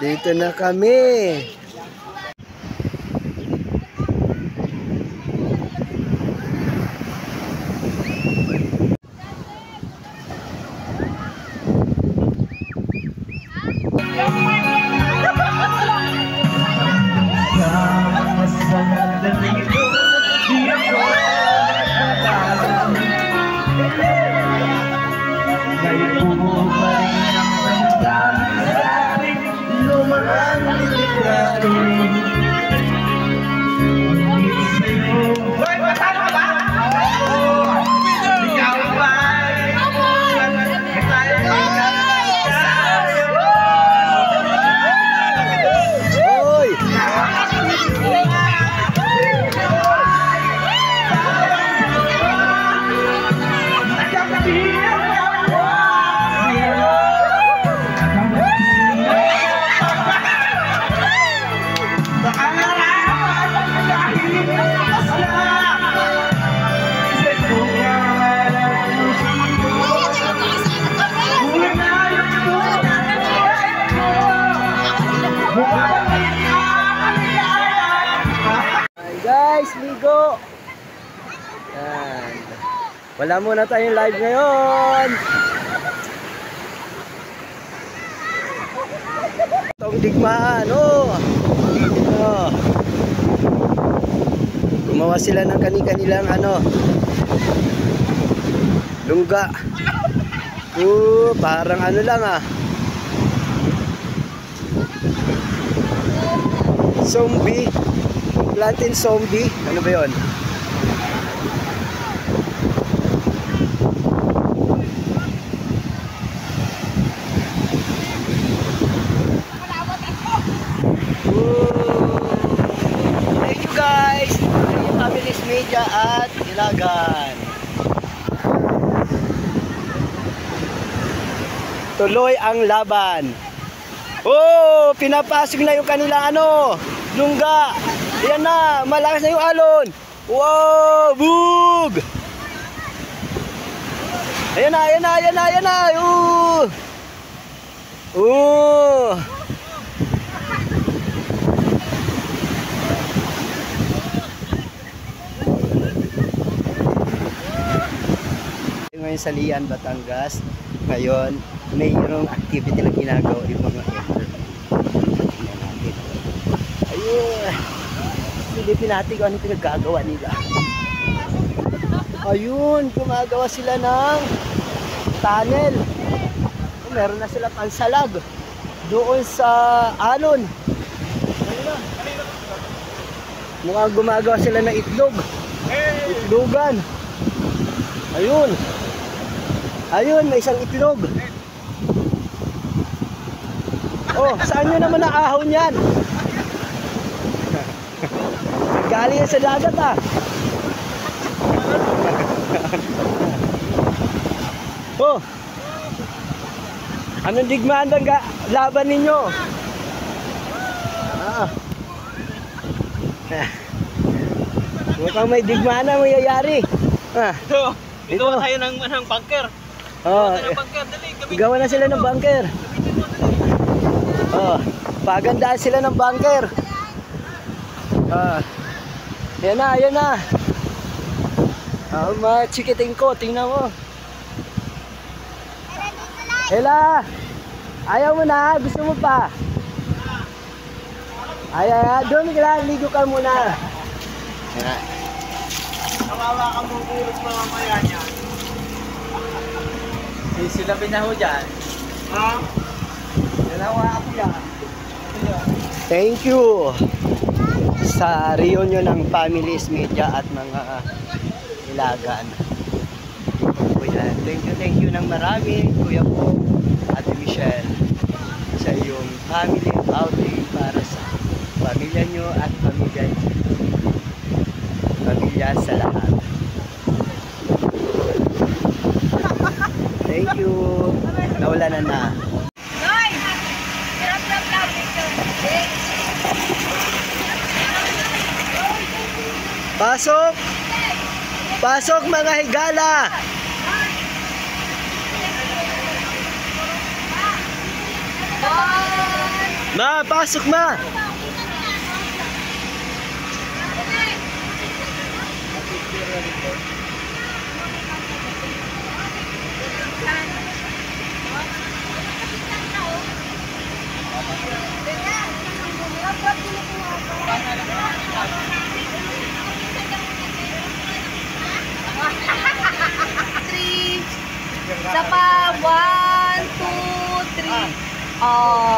Dito na kami. Guys, ligo. Yan. Wala muna tayong live ngayon. Itong digmaan, oh. Oh. Gumawa sila ng kani-kanilang lungga. Parang lang zombie. Latin zombie. Ano ba yun? Thank you guys. Family's Media at Ilagan. Tuloy ang laban. Oh, pinapasok na yung kanilang lungga. Yan na, malakas na yung alon. Wow, bug! Ayan na, ayan na, ayan na, ayan na. Ngayon sa Lian, Batangas. Ngayon, mayroong activity na ginagawa yung mga elder. Ayun. Silipin natin kung ano pinagkagawa nila. Ayun, gumagawa sila ng tunnel. Meron na sila pansalag doon sa alon. Mukhang gumagawa sila ng itlog. Itlogan. Ayun. Ayun, may isang itlog. Oh, saan nyo naman naahon yan? Galing yan sa dagat Oh, anong digmaan bang laban ninyo? Mukhang may digmaan na mayayari. Ito tayo ng bunker. Gawa na sila ng bunker. Pagandaan sila ng bunker. Yan na, yan na. Mga chikiting ko, tingnan mo. Hela, ayaw mo na, gusto mo pa? Ayaw, doon ka, ligo ka muna. Kawawa ka mo buros mamamaya niya. Silapin na ho dyan. Dalawa ako yan. Thank you sa reunion ng Family's Media at mga Ilagan. Thank you ng marami, Kuya Po, Ate Michelle, sa iyong family outing para sa pamilya nyo at pamilya sa lahat. Thank you. Naulanan na. Pasok! Pasok mga higala! Ma, pasok ma! Three. Isa pa. 1, 2, 3. Oh.